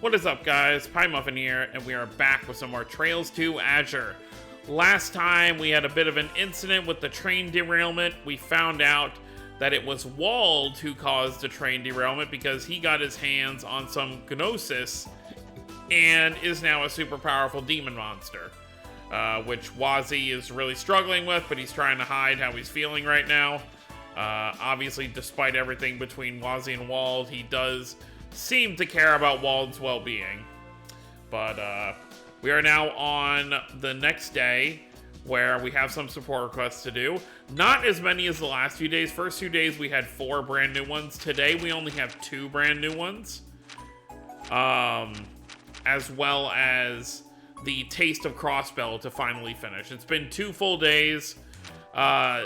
What is up, guys? Pie Muffin here, and we are back with some more Trails to Azure. Last time, we had a bit of an incident with the train derailment. We found out that it was Wald who caused the train derailment because he got his hands on some Gnosis and is now a super powerful demon monster, which Wazzy is really struggling with, but he's trying to hide how he's feeling right now. Obviously, despite everything between Wazzy and Wald, he does seem to care about Wald's well-being. But we are now on the next day where we have some support requests to do. Not as many as the last few days. First few days we had 4 brand new ones. Today we only have 2 brand new ones. As well as the Taste of Crossbell to finally finish. It's been 2 full days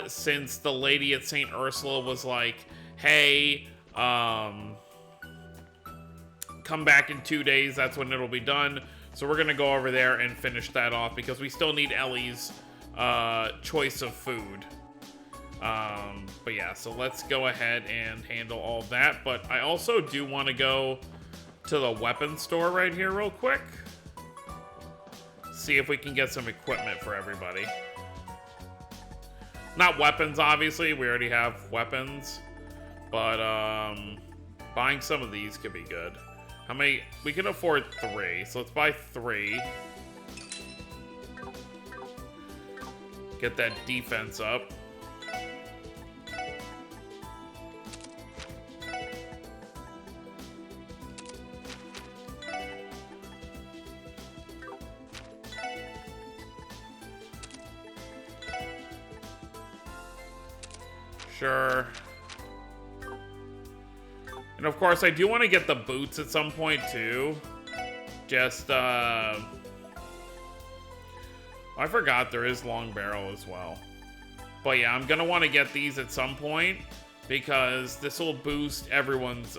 since the lady at St. Ursula was like, hey, come back in 2 days, that's when it'll be done. So we're gonna go over there and finish that off because we still need Ellie's choice of food. But yeah, so let's go ahead and handle all of that. But I also do want to go to the weapons store right here real quick. See if we can get some equipment for everybody. Not weapons, obviously, we already have weapons. But buying some of these could be good. How many? We can afford 3, so let's buy 3. Get that defense up. Sure. And of course, I do want to get the boots at some point, too. Just, I forgot there is long barrel as well. But yeah, I'm going to want to get these at some point, because this will boost everyone's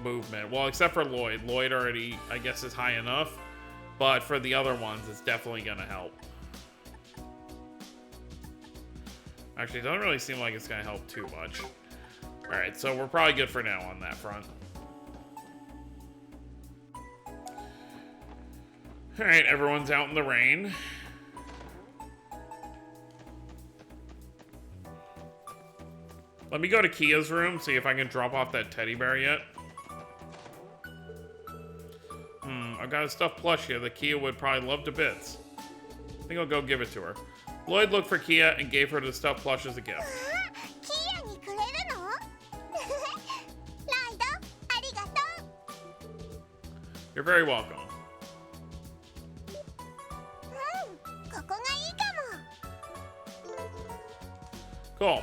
movement. Well, except for Lloyd. Lloyd already, I guess, is high enough. But for the other ones, it's definitely going to help. Actually, it doesn't really seem like it's going to help too much. Alright, so we're probably good for now on that front. Alright, everyone's out in the rain. Let me go to Kia's room, see if I can drop off that teddy bear yet. I've got a stuffed plush here that Kia would probably love to bits. I think I'll go give it to her. Lloyd looked for Kia and gave her the stuffed plush as a gift. You're very welcome. Cool.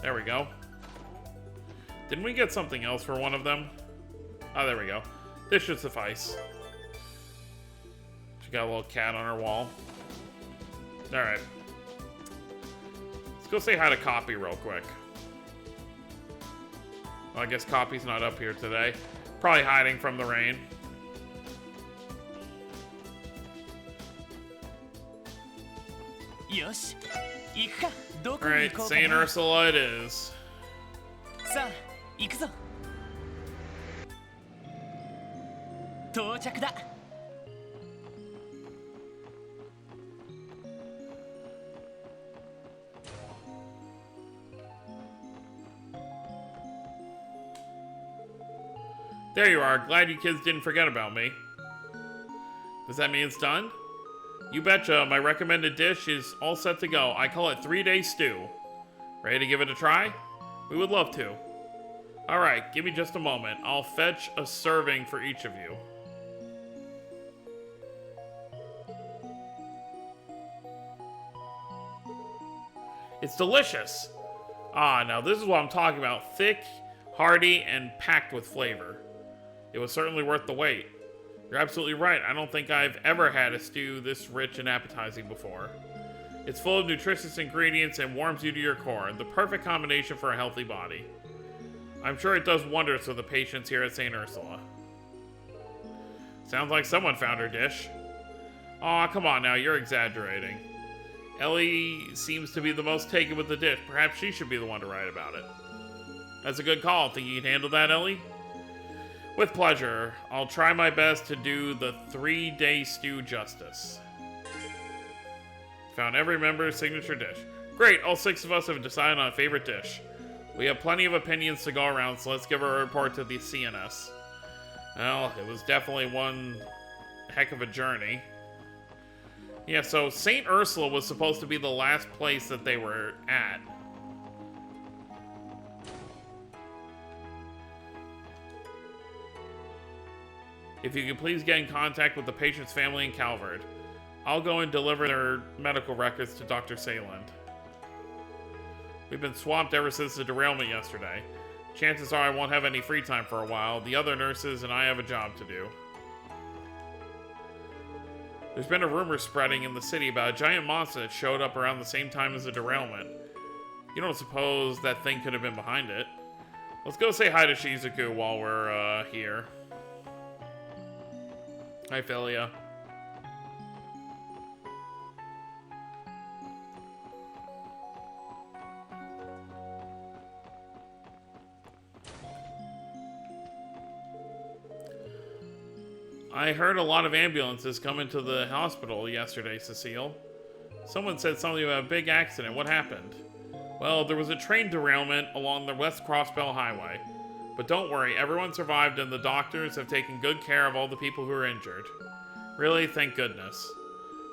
There we go. Didn't we get something else for one of them? Oh, there we go. This should suffice. She got a little cat on her wall. Alright. Let's go say hi to Copy real quick. Well, I guess Copy's not up here today. Probably hiding from the rain. Alright, St. Ursula it is. There you are. Glad you kids didn't forget about me. Does that mean it's done? You betcha, my recommended dish is all set to go. I call it 3-day stew. Ready to give it a try? We would love to. Alright, give me just a moment. I'll fetch a serving for each of you. It's delicious! Ah, now this is what I'm talking about. Thick, hearty, and packed with flavor. It was certainly worth the wait. You're absolutely right. I don't think I've ever had a stew this rich and appetizing before. It's full of nutritious ingredients and warms you to your core. The perfect combination for a healthy body. I'm sure it does wonders for the patients here at St. Ursula. Sounds like someone found her dish. Aw, come on now, you're exaggerating. Ellie seems to be the most taken with the dish. Perhaps she should be the one to write about it. That's a good call. Think you can handle that, Ellie? With pleasure. I'll try my best to do the 3-day stew justice. Found every member's signature dish. Great, all 6 of us have decided on a favorite dish. We have plenty of opinions to go around, so let's give a report to the CNS. Well, it was definitely one heck of a journey. Yeah, so St. Ursula was supposed to be the last place that they were at. If you could please get in contact with the patient's family in Calvert. I'll go and deliver their medical records to Dr. Sayland. We've been swamped ever since the derailment yesterday. Chances are I won't have any free time for a while. The other nurses and I have a job to do. There's been a rumor spreading in the city about a giant monster that showed up around the same time as the derailment. You don't suppose that thing could have been behind it? Let's go say hi to Shizuku while we're here. Hi, Philia. I heard a lot of ambulances come into the hospital yesterday, Cecile. Someone said something about a big accident. What happened? Well, there was a train derailment along the West Crossbell Highway. But don't worry, everyone survived and the doctors have taken good care of all the people who were injured. Really, thank goodness.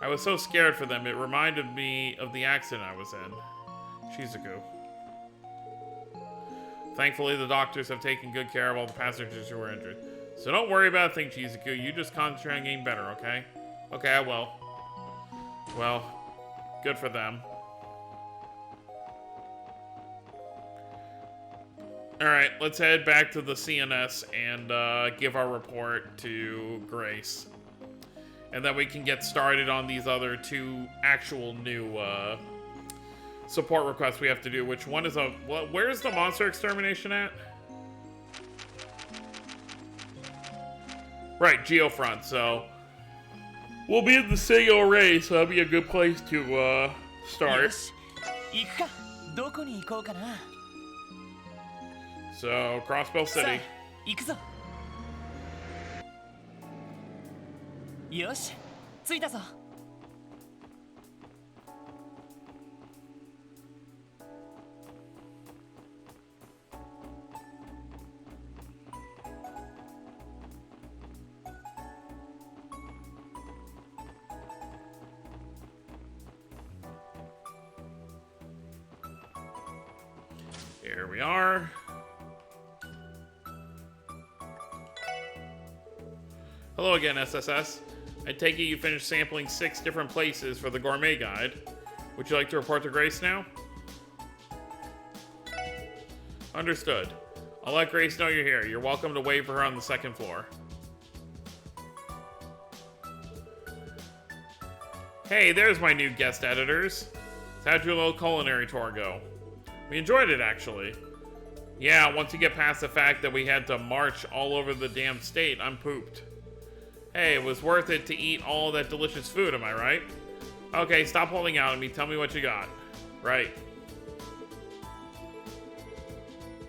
I was so scared for them, it reminded me of the accident I was in. Shizuku. Thankfully, the doctors have taken good care of all the passengers who were injured. So don't worry about a thing, Shizuku. You just concentrate on getting better, okay? Okay, I will. Well, good for them. Alright, let's head back to the CNS and give our report to Grace. And then we can get started on these other 2 actual new support requests we have to do. Which one is a... where's the monster extermination at? Right, Geofront, so... we'll be in the Seigo Array, so that'll be a good place to start. So, Crossbell City. 行くぞ。よし、着いたぞ。Here we are. Hello again, SSS. I take it you finished sampling 6 different places for the gourmet guide. Would you like to report to Grace now? Understood. I'll let Grace know you're here. You're welcome to wait for her on the 2nd floor. Hey, there's my new guest editors. How'd your little culinary tour go? We enjoyed it, actually. Yeah, once you get past the fact that we had to march all over the damn state, I'm pooped. Hey, it was worth it to eat all that delicious food, am I right? Okay, stop holding out at me. Tell me what you got. Right.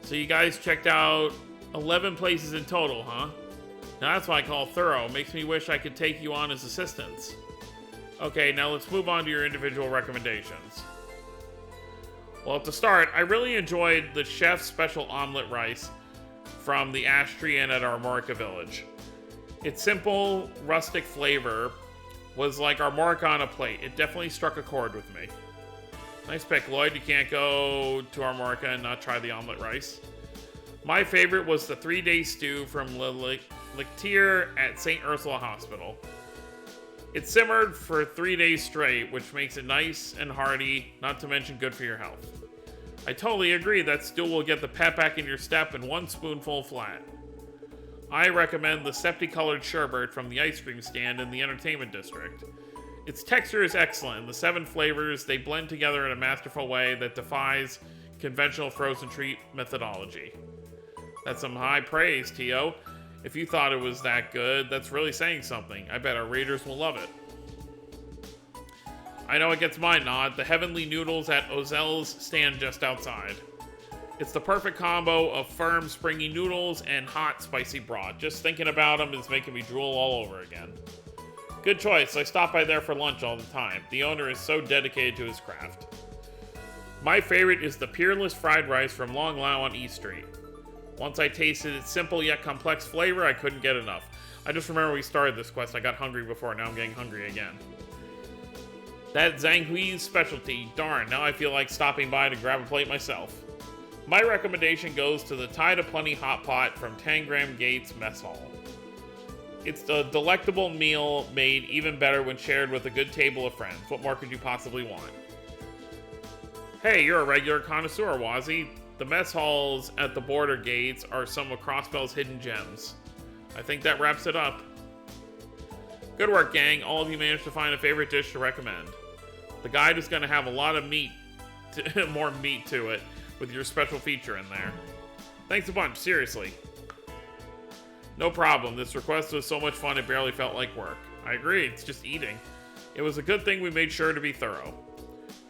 So you guys checked out 11 places in total, huh? Now that's what I call thorough. Makes me wish I could take you on as assistants. Okay, now let's move on to your individual recommendations. Well, to start, I really enjoyed the chef's special omelet rice from the Ash Tree Inn at Armorica Village. Its simple, rustic flavor was like Armorica on a plate. It definitely struck a chord with me. Nice pick, Lloyd. You can't go to Armorica and not try the omelet rice. My favorite was the 3-day stew from Lictier at St. Ursula Hospital. It simmered for 3 days straight, which makes it nice and hearty, not to mention good for your health. I totally agree that stew will get the pep back in your step in 1 spoonful flat. I recommend the septi-colored sherbet from the ice cream stand in the entertainment district. Its texture is excellent, and the 7 flavors, they blend together in a masterful way that defies conventional frozen treat methodology. That's some high praise, Tio. If you thought it was that good, that's really saying something. I bet our readers will love it. I know it gets my nod. The heavenly noodles at Ozel's stand just outside. It's the perfect combo of firm, springy noodles and hot, spicy broth. Just thinking about them is making me drool all over again. Good choice. I stop by there for lunch all the time. The owner is so dedicated to his craft. My favorite is the Peerless Fried Rice from Long Lao on East Street. Once I tasted its simple yet complex flavor, I couldn't get enough. I just remember we started this quest, I got hungry before, now I'm getting hungry again. That Zhang Hui's specialty. Darn, now I feel like stopping by to grab a plate myself. My recommendation goes to the Tide of Plenty Hot Pot from Tangram Gates Mess Hall. It's a delectable meal made even better when shared with a good table of friends. What more could you possibly want? Hey, you're a regular connoisseur, Wazzy. The mess halls at the border gates are some of Crossbell's hidden gems. I think that wraps it up. Good work, gang. All of you managed to find a favorite dish to recommend. The guide is going to have a lot of meat, more meat to it, with your special feature in there. Thanks a bunch, seriously. No problem, this request was so much fun it barely felt like work. I agree, it's just eating. It was a good thing we made sure to be thorough.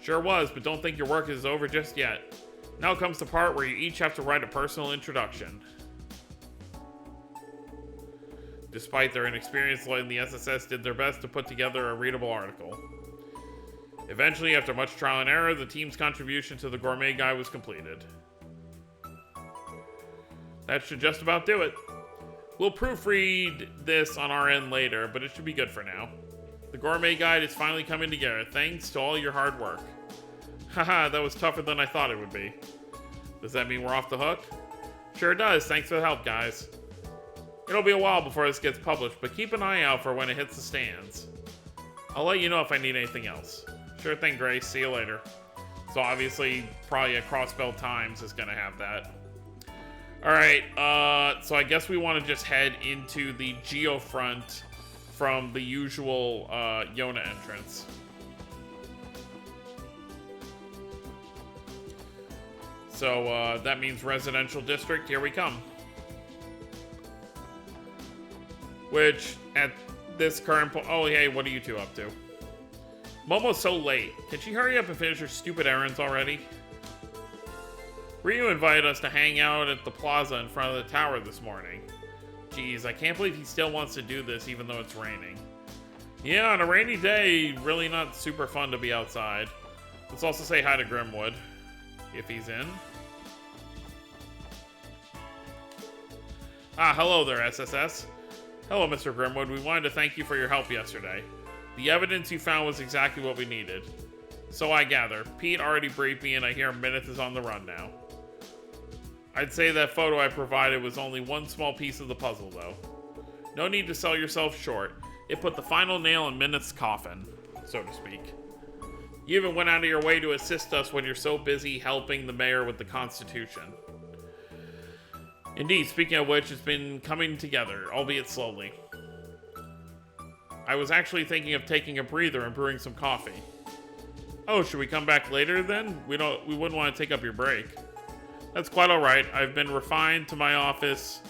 Sure was, but don't think your work is over just yet. Now comes the part where you each have to write a personal introduction. Despite their inexperience, Lloyd and the SSS did their best to put together a readable article. Eventually, after much trial and error, the team's contribution to the gourmet guide was completed. That should just about do it. We'll proofread this on our end later, but it should be good for now. The gourmet guide is finally coming together, thanks to all your hard work. Haha, that was tougher than I thought it would be. Does that mean we're off the hook? Sure does, thanks for the help, guys. It'll be a while before this gets published, but keep an eye out for when it hits the stands. I'll let you know if I need anything else. Sure thing, Grace. See you later. So obviously, probably a Crossbell Times is going to have that. Alright, so I guess we want to just head into the Geofront from the usual Yona entrance. So that means Residential District, here we come. Which, at this current point... Oh, hey, what are you two up to? Momo's so late. Can she hurry up and finish her stupid errands already? Ryu invited us to hang out at the plaza in front of the tower this morning. Geez, I can't believe he still wants to do this even though it's raining. Yeah, on a rainy day, really not super fun to be outside. Let's also say hi to Grimwood, if he's in. Ah, hello there, SSS. Hello, Mr. Grimwood. We wanted to thank you for your help yesterday. The evidence you found was exactly what we needed. So I gather. Pete already briefed me and I hear Minutes is on the run now. I'd say that photo I provided was only one small piece of the puzzle, though. No need to sell yourself short. It put the final nail in Minutes' coffin, so to speak. You even went out of your way to assist us when you're so busy helping the mayor with the Constitution. Indeed, speaking of which, it's been coming together, albeit slowly. I was actually thinking of taking a breather and brewing some coffee. Oh, should we come back later then? We wouldn't want to take up your break. That's quite alright. I've been confined to my office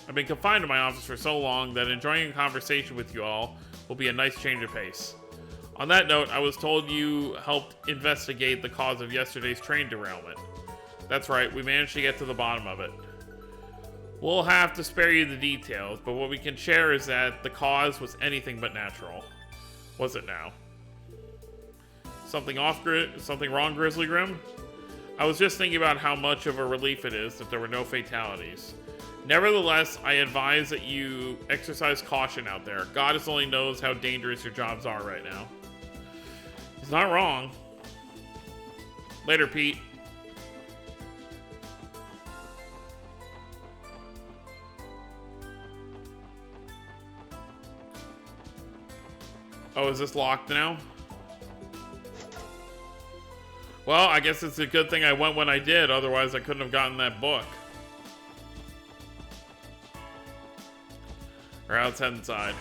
for so long that enjoying a conversation with you all will be a nice change of pace. On that note, I was told you helped investigate the cause of yesterday's train derailment. That's right, we managed to get to the bottom of it. We'll have to spare you the details, but what we can share is that the cause was anything but natural. Was it now? Something wrong, Grizzly Grim? I was just thinking about how much of a relief it is that there were no fatalities. Nevertheless, I advise that you exercise caution out there. God only knows how dangerous your jobs are right now. He's not wrong. Later, Pete. Oh, is this locked now? Well, I guess it's a good thing I went when I did, otherwise I couldn't have gotten that book. Alright, let's head inside.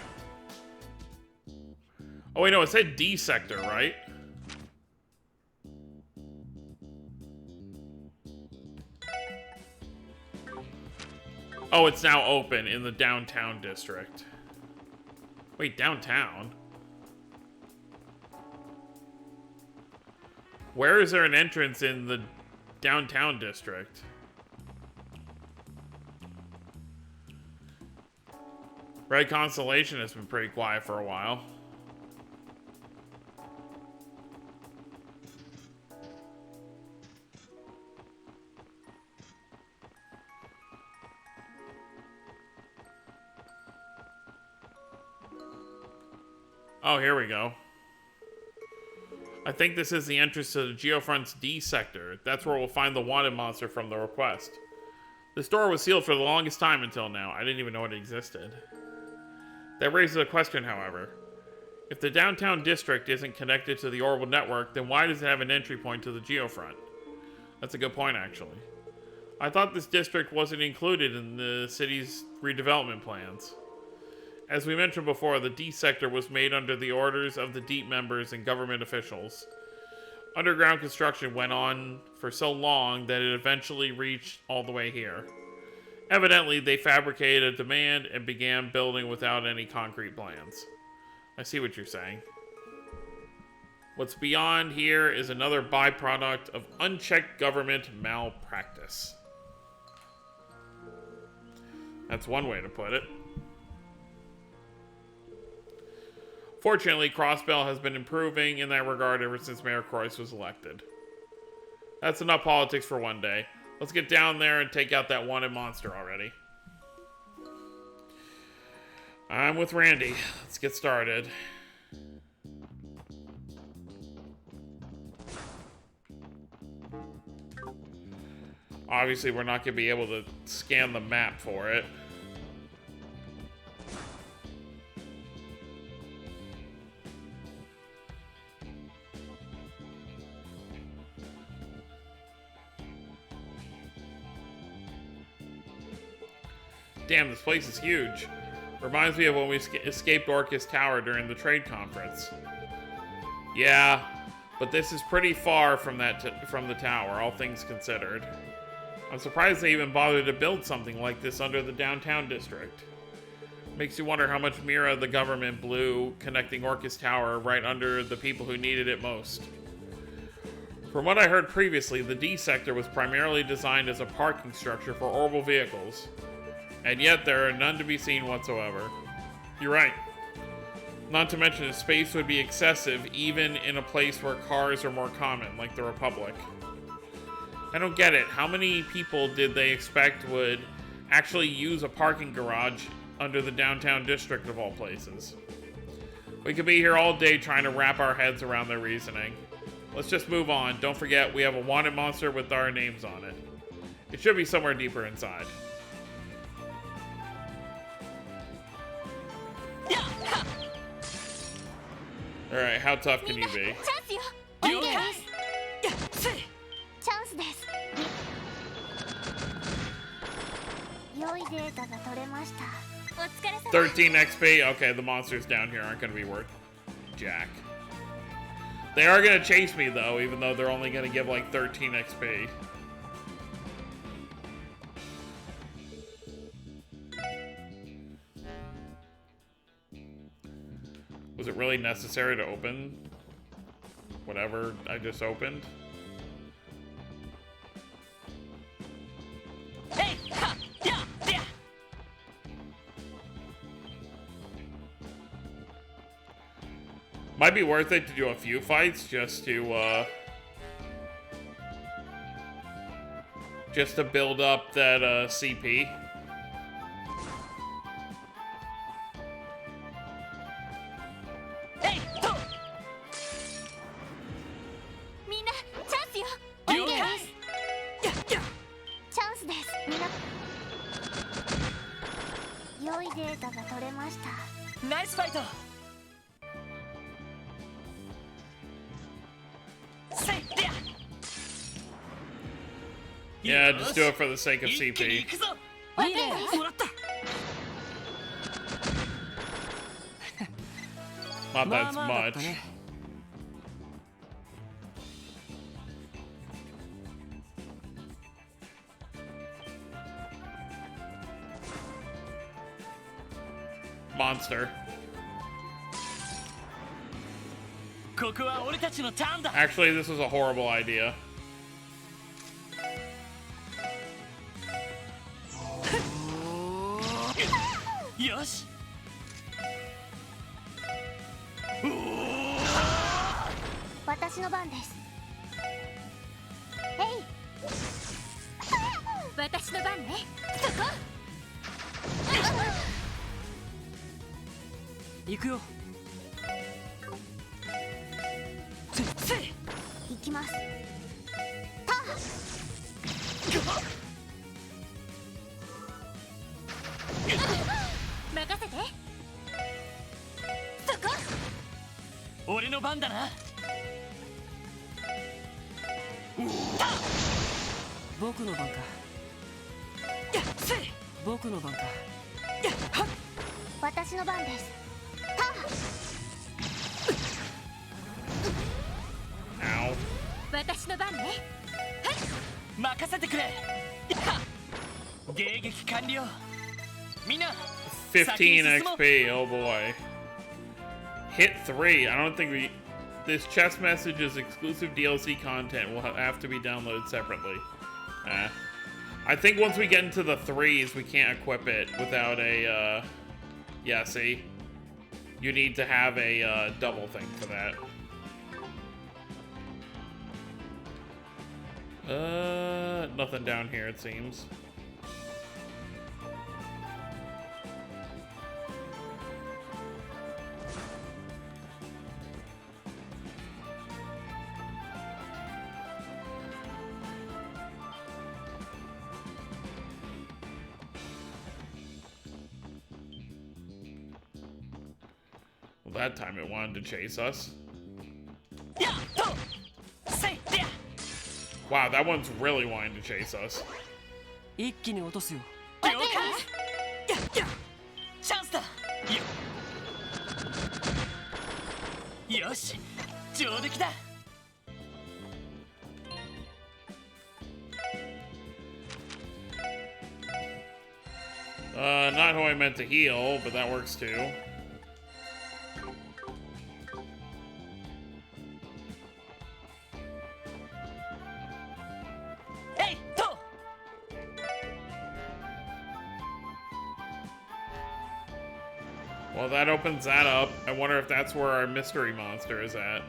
Oh wait, no, it said D sector, right? Oh, it's now open in the downtown district. Wait, downtown? Where is there an entrance in the downtown district? Red Constellation has been pretty quiet for a while. Oh, here we go. I think this is the entrance to the Geofront's D sector. That's where we'll find the wanted monster from the request. This door was sealed for the longest time until now. I didn't even know it existed. That raises a question, however. If the downtown district isn't connected to the orbital network, then why does it have an entry point to the Geofront? That's a good point, actually. I thought this district wasn't included in the city's redevelopment plans. As we mentioned before, the D sector was made under the orders of the Deep members and government officials. Underground construction went on for so long that it eventually reached all the way here. Evidently, they fabricated a demand and began building without any concrete plans. I see what you're saying. What's beyond here is another byproduct of unchecked government malpractice. That's one way to put it. Fortunately, Crossbell has been improving in that regard ever since Mayor Croyce was elected. That's enough politics for one day. Let's get down there and take out that wanted monster already. I'm with Randy. Let's get started. Obviously, we're not going to be able to scan the map for it. Damn, this place is huge. Reminds me of when we escaped Orcus Tower during the trade conference. Yeah, but this is pretty far from from the tower, all things considered. I'm surprised they even bothered to build something like this under the downtown district. Makes you wonder how much Mira the government blew connecting Orcus Tower right under the people who needed it most. From what I heard previously, the D sector was primarily designed as a parking structure for orbital vehicles. And yet there are none to be seen whatsoever. You're right. Not to mention the space would be excessive even in a place where cars are more common, like the Republic. I don't get it. How many people did they expect would actually use a parking garage under the downtown district of all places? We could be here all day trying to wrap our heads around their reasoning. Let's just move on. Don't forget, we have a wanted monster with our names on it. It should be somewhere deeper inside. Alright, how tough can you be? Okay. チャンスです。良いデータが取れました。お疲れ様。13 XP? Okay, the monsters down here aren't going to be worth jack. They are going to chase me though, even though they're only going to give like 13 XP. Was it really necessary to open whatever I just opened? Might be worth it to do a few fights just to build up that CP. Nice fight! Yeah, just do it for the sake of CP. Not that much. Monster. Actually, this was a horrible idea. 私の番です。えい。私の番ね。そこ。行くよ。行きます。任せて。そこ。俺の番だな。僕の番か。僕の番か。私の番です。Ow. 私の番ね。任せてくれ。迎撃完了。みんな。15 XP, oh boy. Hit 3. I don't think we... This chest message is exclusive DLC content. Will have to be downloaded separately. I think once we get into the 3s, we can't equip it without a, yeah, see? You need to have a, double thing for that. Nothing down here, it seems. Well, that time it wanted to chase us. Wow, that one's really wanting to chase us. 一気に落とすよ。了解。チャンスだ。よし、上出来だ。Not who I meant to heal, but that works too. Well, that opens that up. I wonder if that's where our mystery monster is at.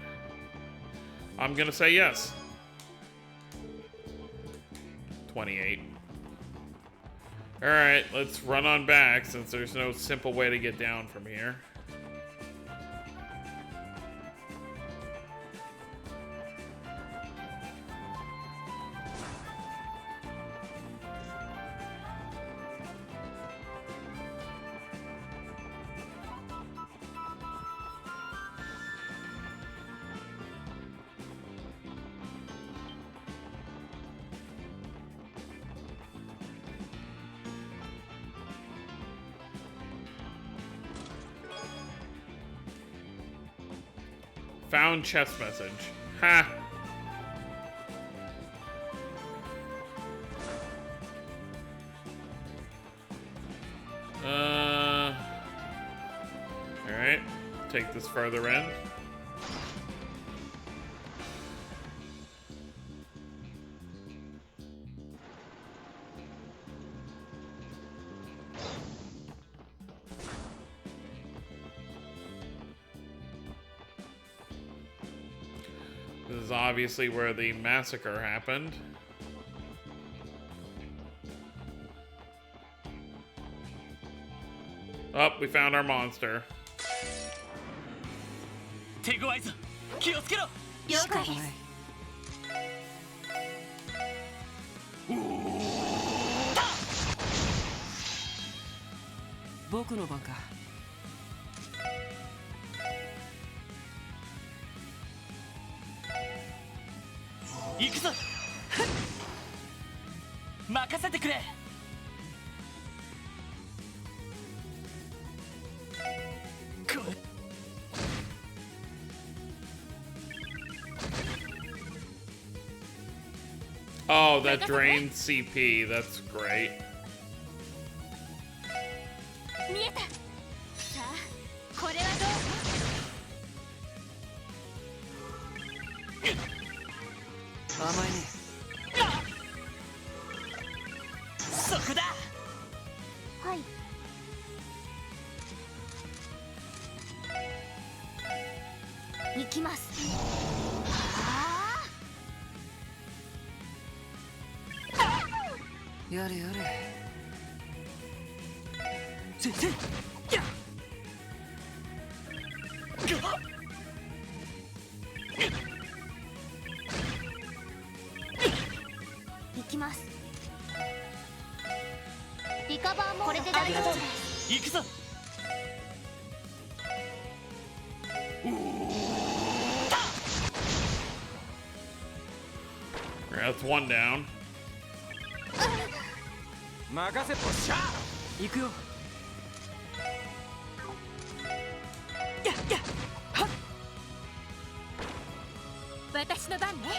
I'm gonna say yes. 28. Alright, let's run on back since there's no simple way to get down from here. Found chest message. Ha! Alright. Take this further in. This is obviously where the massacre happened. Oh, we found our monster. 手強いぞ。気をつけろ。了解です。僕の番か。行くぞ。任せてくれ。Oh, that drains CP. That's great. 見えた。さあ、これはどう？甘いね。そこだ。はい。行きます。あやれやれ。せせや。行きます。リカバーもこれで大丈夫です。行くぞ。That's one down. 任せっぽっしゃ。行くよ。やっやっはっ。私の番ね。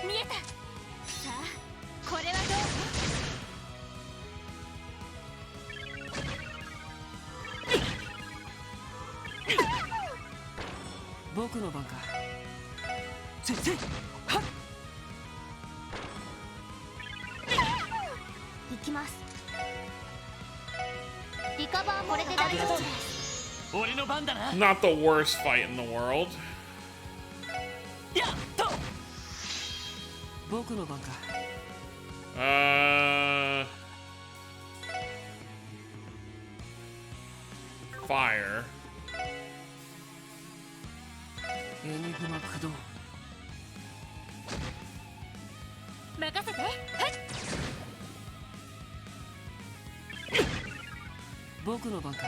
見えた。さあ、これはどう？僕の番か。せせはっ。行きます。リカバーもこれで大丈夫です。俺の番だな。 Not the worst fight in the world. やっと。僕の番か。Fire. エニグマ駆動。任せて。はい。僕の番か。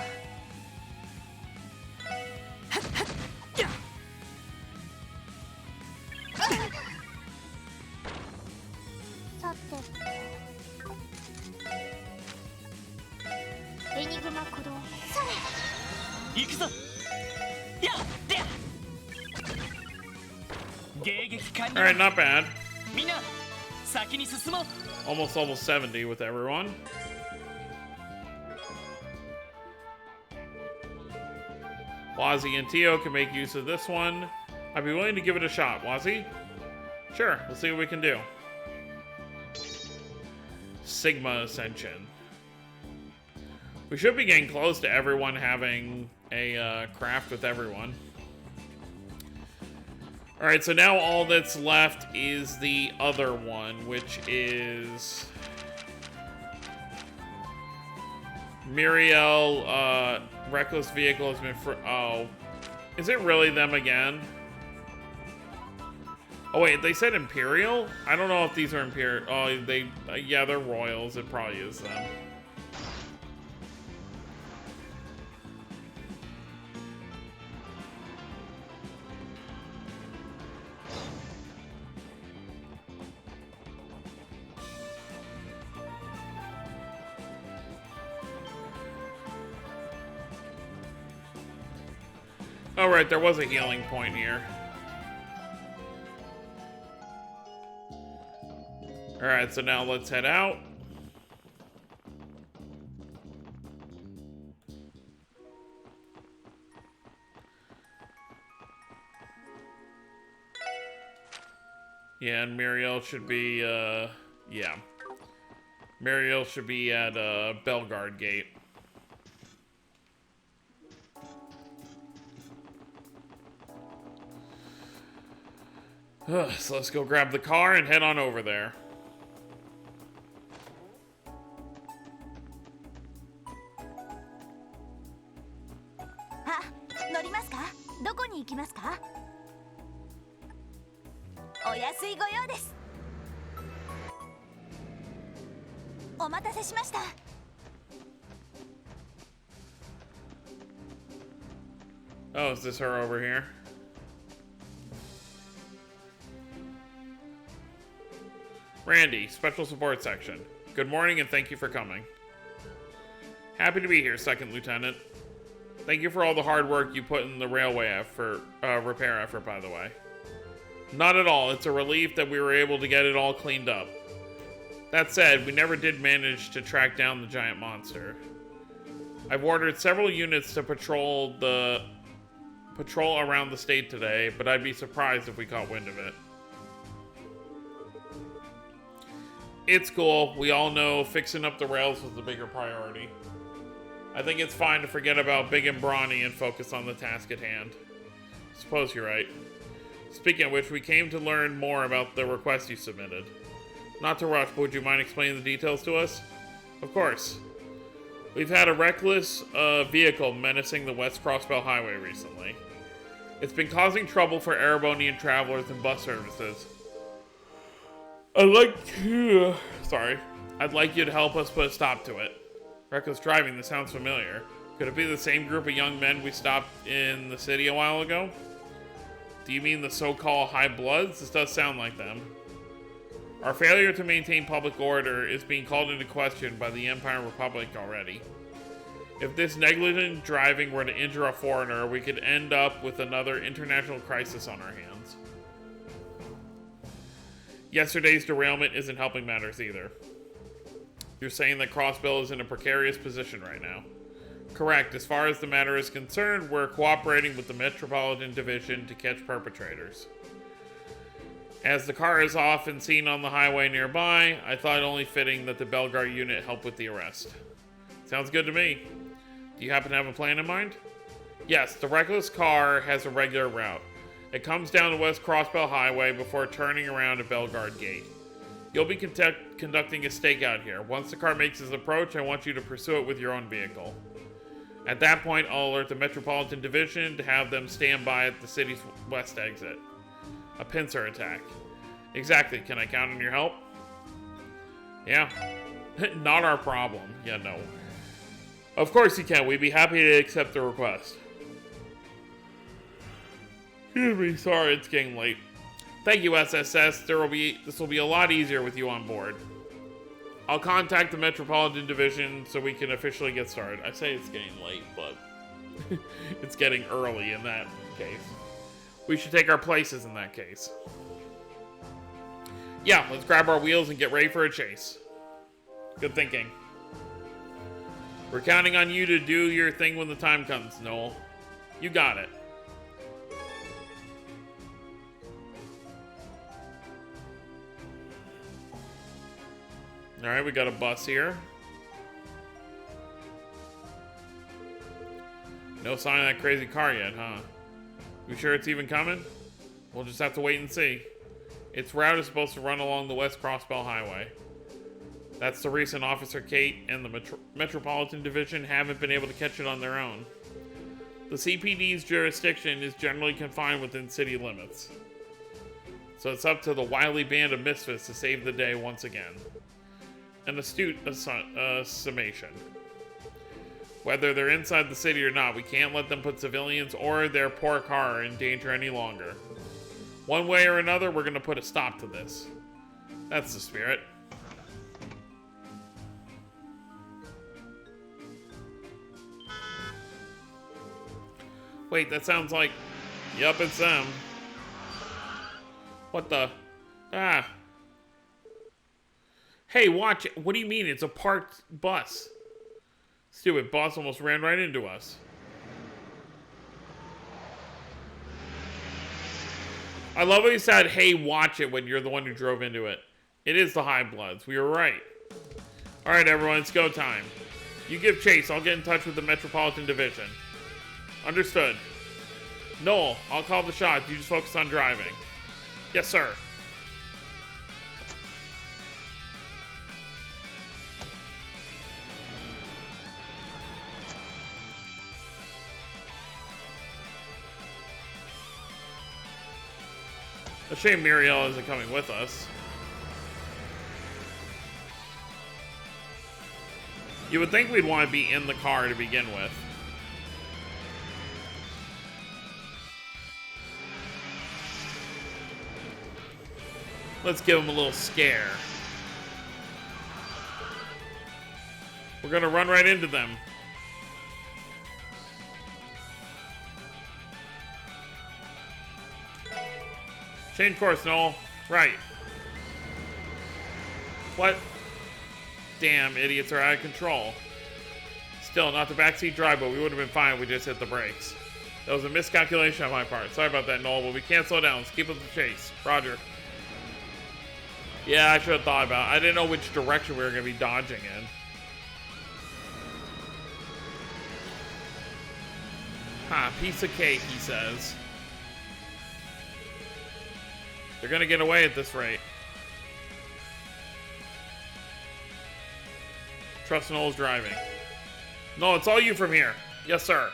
さてエニグマ駆動。それ。行くぞ。やっで。迎撃完了。 Alright, not bad. みんな先に進もう。 Almost level 70 with everyone. Wazzy and Tio can make use of this one. I'd be willing to give it a shot. Wazzy? Sure, let's see what we can do. Sigma Ascension. We should be getting close to everyone having a craft with everyone. Alright, so now all that's left is the other one, which is Muriel, Reckless Vehicle has been oh. Is it really them again? Oh wait, they said Imperial? I don't know if these are Imperial. Oh, yeah, they're Royals. It probably is them. Oh, right, there was a healing point here. Alright, so now let's head out. Yeah, and Muriel should be, yeah. Muriel should be at, Belgard Gate. So let's go grab the car and head on over there. 乗りますか？どこに行きますか？お安いご用です。お待たせしました。Oh, is this her over here? Randy, Special Support Section. Good morning and thank you for coming. Happy to be here, Second Lieutenant. Thank you for all the hard work you put in the railway effort, repair effort, by the way. Not at all. It's a relief that we were able to get it all cleaned up. That said, we never did manage to track down the giant monster. I've ordered several units to patrol around the state today, but I'd be surprised if we caught wind of it. It's cool. We all know fixing up the rails was the bigger priority. I think it's fine to forget about Big and Brawny and focus on the task at hand. Suppose you're right. Speaking of which, we came to learn more about the request you submitted. Not to rush, but would you mind explaining the details to us? Of course. We've had a reckless vehicle menacing the West Crossbell Highway recently. It's been causing trouble for Erebonian travelers and bus services. I'd like you to help us put a stop to it. Reckless driving, this sounds familiar. Could it be the same group of young men we stopped in the city a while ago? Do you mean the so-called High Bloods? This does sound like them. Our failure to maintain public order is being called into question by the Empire Republic already. If this negligent driving were to injure a foreigner, we could end up with another international crisis on our hands. Yesterday's derailment isn't helping matters either. You're saying that Crossbell is in a precarious position right now. Correct. As far as the matter is concerned, we're cooperating with the Metropolitan Division to catch perpetrators. As the car is often seen on the highway nearby, I thought it only fitting that the Belgard unit help with the arrest. Sounds good to me. Do you happen to have a plan in mind? Yes, the reckless car has a regular route. It comes down the West Crossbell Highway before turning around at Belgard Gate. You'll be conducting a stakeout here. Once the car makes its approach, I want you to pursue it with your own vehicle. At that point, I'll alert the Metropolitan Division to have them stand by at the city's west exit. A pincer attack. Exactly. Can I count on your help? Yeah. Not our problem. Yeah, no. Of course you can. We'd be happy to accept the request. Excuse me. Sorry, it's getting late. Thank you, SSS. This will be a lot easier with you on board. I'll contact the Metropolitan Division so we can officially get started. I say it's getting late, but it's getting early in that case. We should take our places in that case. Yeah, let's grab our wheels and get ready for a chase. Good thinking. We're counting on you to do your thing when the time comes, Noel. You got it. Alright, we got a bus here. No sign of that crazy car yet, huh? You sure it's even coming? We'll just have to wait and see. Its route is supposed to run along the West Crossbell Highway. That's the reason Officer Kate and the Metropolitan Division haven't been able to catch it on their own. The CPD's jurisdiction is generally confined within city limits. So it's up to the wily band of misfits to save the day once again. An astute summation. Whether they're inside the city or not, we can't let them put civilians or their poor car in danger any longer. One way or another, we're going to put a stop to this. That's the spirit. Wait, that sounds like... Yup, it's them. What the... Ah. Hey, watch it. What do you mean? It's a parked bus. Stupid bus almost ran right into us. I love how he said, hey, watch it when you're the one who drove into it. It is the High Bloods. We were right. Alright, everyone, it's go time. You give chase. I'll get in touch with the Metropolitan Division. Understood. Noel, I'll call the shots. You just focus on driving. Yes, sir. A shame Muriel isn't coming with us. You would think we'd want to be in the car to begin with. Let's give him a little scare. We're gonna run right into them. Change course, Noel. Right. What? Damn, idiots are out of control. Still, not the backseat drive, but we would have been fine if we just hit the brakes. That was a miscalculation on my part. Sorry about that, Noel, but we can't slow down. Let's keep up the chase. Roger. Yeah, I should have thought about it. I didn't know which direction we were going to be dodging in. Piece of cake, he says. They're gonna get away at this rate. Trust Noel's driving. No, it's all you from here. Yes, sir.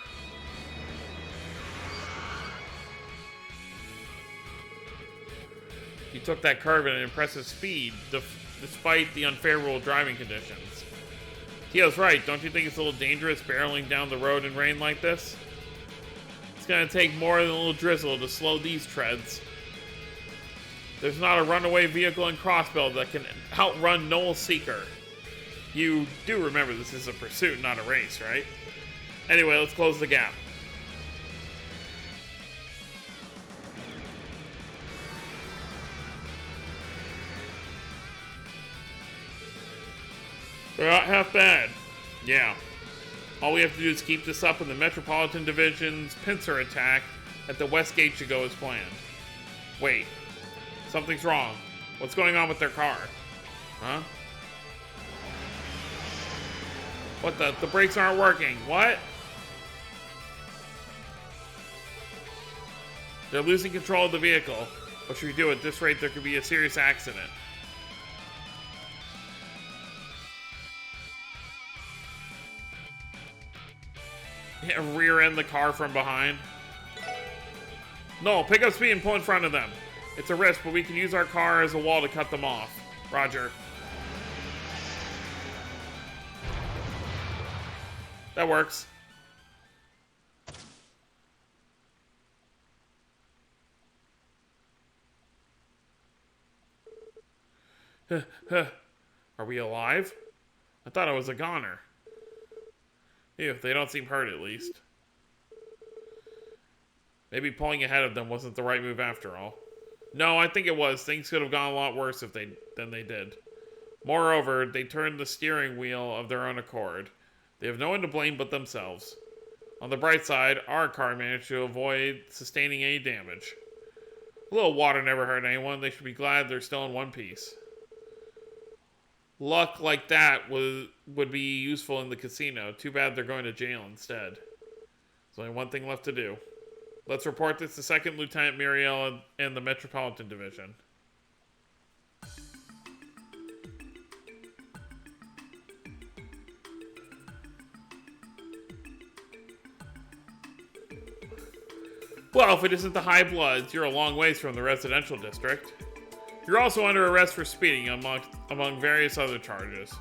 He took that curve at an impressive speed, despite the unfavorable driving conditions. Tio's right, don't you think it's a little dangerous barreling down the road in rain like this? It's gonna take more than a little drizzle to slow these treads. There's not a runaway vehicle in Crossbell that can outrun Noel Seeker. You do remember this is a pursuit, not a race, right? Anyway, let's close the gap. They're not half bad. Yeah. All we have to do is keep this up and the Metropolitan Division's pincer attack at the West Gate should go as planned. Wait. Something's wrong. What's going on with their car? Huh? What the brakes aren't working. What? They're losing control of the vehicle. What should we do? At this rate, there could be a serious accident. Yeah, rear end the car from behind. No, pick up speed and pull in front of them. It's a risk, but we can use our car as a wall to cut them off. Roger. That works. Are we alive? I thought I was a goner. Ew, they don't seem hurt at least. Maybe pulling ahead of them wasn't the right move after all. No, I think it was. Things could have gone a lot worse than they did. Moreover, they turned the steering wheel of their own accord. They have no one to blame but themselves. On the bright side, our car managed to avoid sustaining any damage. A little water never hurt anyone. They should be glad they're still in one piece. Luck like that would be useful in the casino. Too bad they're going to jail instead. There's only one thing left to do. Let's report this to 2nd Lieutenant Muriel and the Metropolitan Division. Well, if it isn't the High Bloods, you're a long ways from the residential district. You're also under arrest for speeding, among various other charges.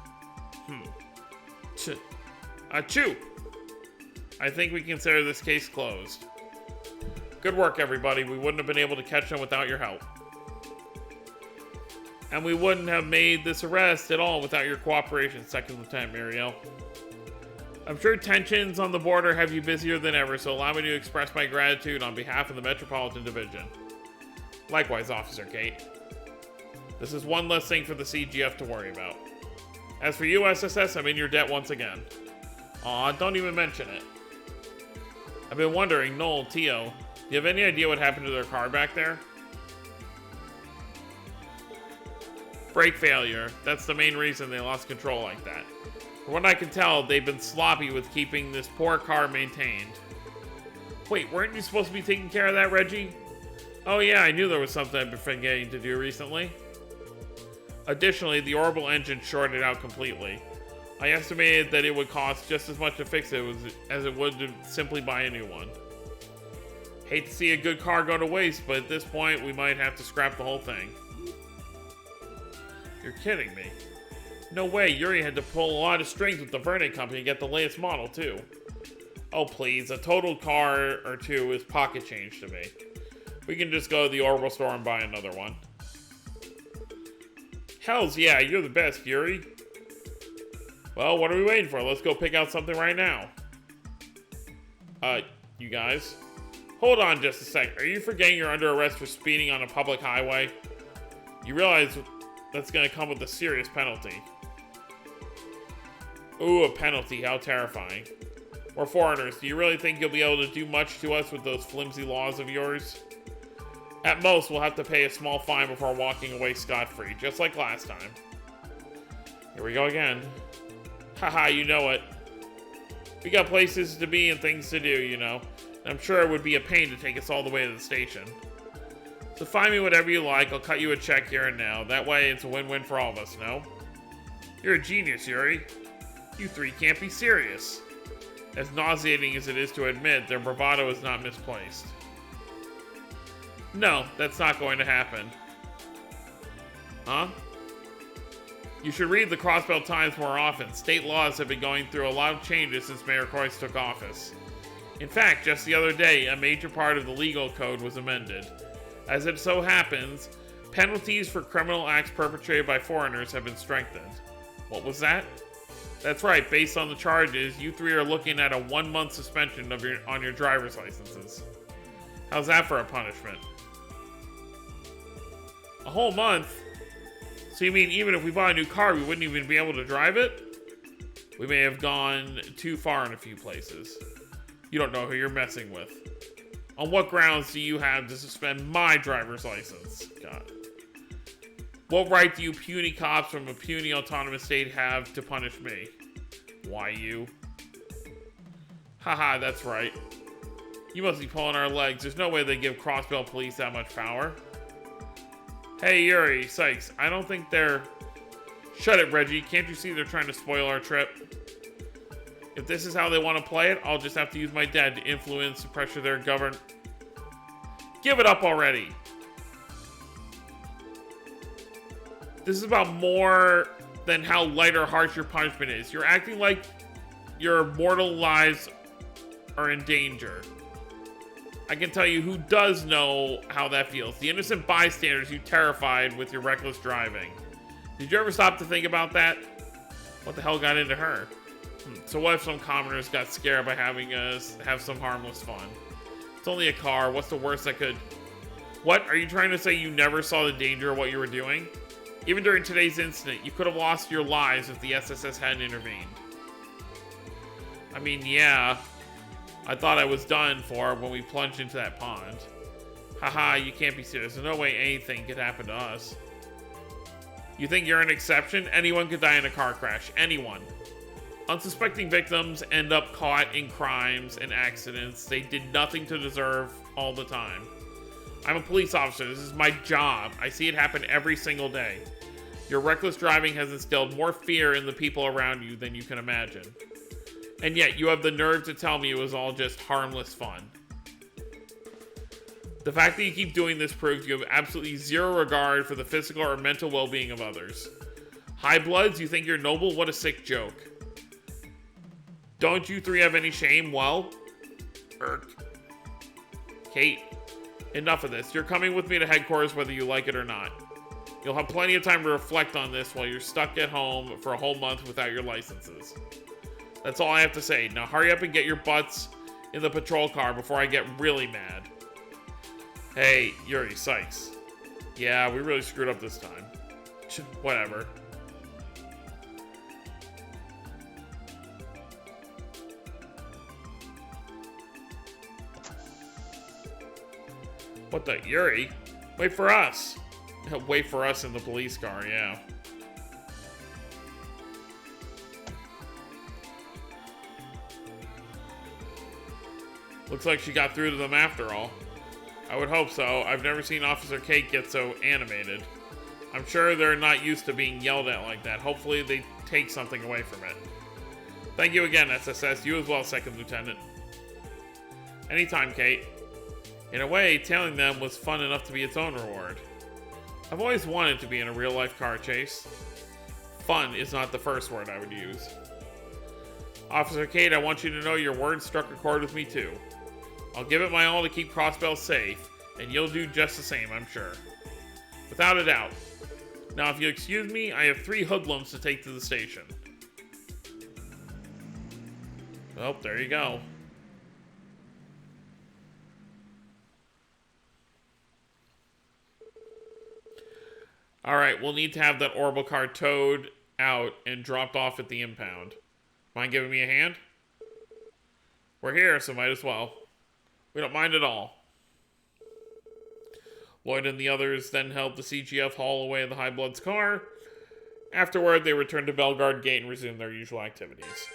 Achoo! I think we consider this case closed. Good work, everybody. We wouldn't have been able to catch them without your help. And we wouldn't have made this arrest at all without your cooperation, 2nd Lieutenant Muriel. I'm sure tensions on the border have you busier than ever, so allow me to express my gratitude on behalf of the Metropolitan Division. Likewise, Officer Kate. This is one less thing for the CGF to worry about. As for you, SSS, I'm in your debt once again. Aw, don't even mention it. I've been wondering, Noel, Tio, do you have any idea what happened to their car back there? Brake failure. That's the main reason they lost control like that. From what I can tell, they've been sloppy with keeping this poor car maintained. Wait, weren't you supposed to be taking care of that, Reggie? Oh yeah, I knew there was something I've been forgetting to do recently. Additionally, the orbital engine shorted out completely. I estimated that it would cost just as much to fix it as it would to simply buy a new one. Hate to see a good car go to waste, but at this point, we might have to scrap the whole thing. You're kidding me. No way, Yuri had to pull a lot of strings with the Verne Company to get the latest model, too. Oh please, a totaled car or two is pocket change to me. We can just go to the orbital store and buy another one. Hells yeah, you're the best, Yuri. Well, what are we waiting for? Let's go pick out something right now. You guys? Hold on just a sec. Are you forgetting you're under arrest for speeding on a public highway? You realize that's gonna come with a serious penalty. Ooh, a penalty. How terrifying. We're foreigners. Do you really think you'll be able to do much to us with those flimsy laws of yours? At most, we'll have to pay a small fine before walking away scot-free, just like last time. Here we go again. Haha, you know it. We got places to be and things to do, you know. And I'm sure it would be a pain to take us all the way to the station. So find me whatever you like. I'll cut you a check here and now. That way it's a win-win for all of us, no? You're a genius, Yuri. You three can't be serious. As nauseating as it is to admit, their bravado is not misplaced. No, that's not going to happen. Huh? You should read the Crossbelt Times more often. State laws have been going through a lot of changes since Mayor Croix took office. In fact, just the other day, a major part of the legal code was amended. As it so happens, penalties for criminal acts perpetrated by foreigners have been strengthened. What was that? That's right, based on the charges, you three are looking at a 1-month suspension on your driver's licenses. How's that for a punishment? A whole month? So you mean even if we bought a new car, we wouldn't even be able to drive it? We may have gone too far in a few places. You don't know who you're messing with. On what grounds do you have to suspend my driver's license? God. What right do you puny cops from a puny autonomous state have to punish me? Why you? Haha, that's right. You must be pulling our legs. There's no way they give Crossbelt Police that much power. Hey, Yuri, Sykes, I don't think they're... Shut it, Reggie. Can't you see they're trying to spoil our trip? If this is how they want to play it, I'll just have to use my dad to influence and pressure their government. Give it up already. This is about more than how light or harsh your punishment is. You're acting like your mortal lives are in danger. I can tell you who does know how that feels. The innocent bystanders you terrified with your reckless driving. Did you ever stop to think about that? What the hell got into her? So what if some commoners got scared by having us have some harmless fun? It's only a car. What's the worst that could... What? Are you trying to say you never saw the danger of what you were doing? Even during today's incident, you could have lost your lives if the SSS hadn't intervened. I mean, yeah. I thought I was done for when we plunged into that pond. Haha, you can't be serious. There's no way anything could happen to us. You think you're an exception? Anyone could die in a car crash. Anyone. Unsuspecting victims end up caught in crimes and accidents they did nothing to deserve all the time. I'm a police officer. This is my job. I see it happen every single day. Your reckless driving has instilled more fear in the people around you than you can imagine. And yet, you have the nerve to tell me it was all just harmless fun. The fact that you keep doing this proves you have absolutely zero regard for the physical or mental well-being of others. High bloods, you think you're noble? What a sick joke. Don't you three have any shame? Well, Kate, enough of this. You're coming with me to headquarters whether you like it or not. You'll have plenty of time to reflect on this while you're stuck at home for a whole month without your licenses. That's all I have to say. Now hurry up and get your butts in the patrol car before I get really mad. Hey, Yuri, Sykes. Yeah, we really screwed up this time. Whatever. What the? Yuri? Wait for us. Wait for us in the police car, yeah. Looks like she got through to them after all. I would hope so. I've never seen Officer Kate get so animated. I'm sure they're not used to being yelled at like that. Hopefully they take something away from it. Thank you again, SSS. You as well, Second Lieutenant. Anytime, Kate. In a way, tailing them was fun enough to be its own reward. I've always wanted to be in a real-life car chase. Fun is not the first word I would use. Officer Kate, I want you to know your words struck a chord with me too. I'll give it my all to keep Crossbell safe, and you'll do just the same, I'm sure. Without a doubt. Now, if you'll excuse me, I have 3 hoodlums to take to the station. Well, there you go. Alright, we'll need to have that orbital car towed out and dropped off at the impound. Mind giving me a hand? We're here, so might as well. We don't mind at all. Lloyd and the others then helped the CGF haul away the High Blood's car. Afterward, they returned to Bellegarde Gate and resumed their usual activities.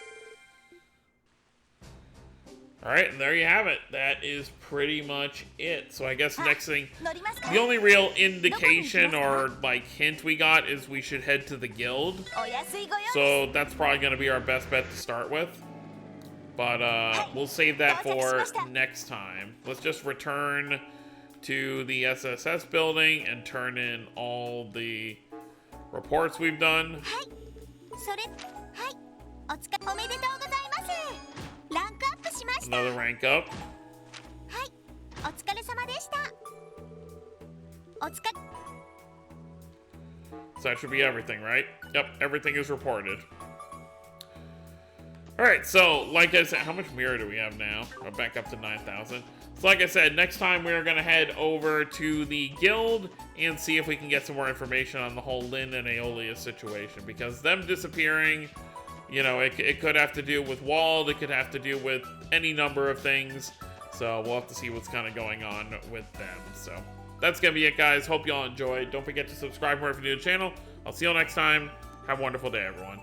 All right, and there you have it. That is pretty much it. So I guess next thing, 乗りますか the only real indication or like hint we got is we should head to the guild. お安いご用意 So that's probably going to be our best bet to start with. But we'll save that for next time. Let's just return to the SSS building and turn in all the reports we've done. それはいお疲れおめでとうございますランクアップしました Another rank up. はいお疲れ様でしたお疲れ So that should be everything, right? Yep, everything is reported. Alright, so, like I said, how much mirror do we have now? We're back up to 9,000. So like I said, next time we're going to head over to the guild and see if we can get some more information on the whole Lynn and Aeolia situation. Because them disappearing, you know, it could have to do with Wald, it could have to do with any number of things. So we'll have to see what's kind of going on with them. So that's going to be it, guys. Hope you all enjoyed. Don't forget to subscribe if you're new to the channel. I'll see you all next time. Have a wonderful day, everyone.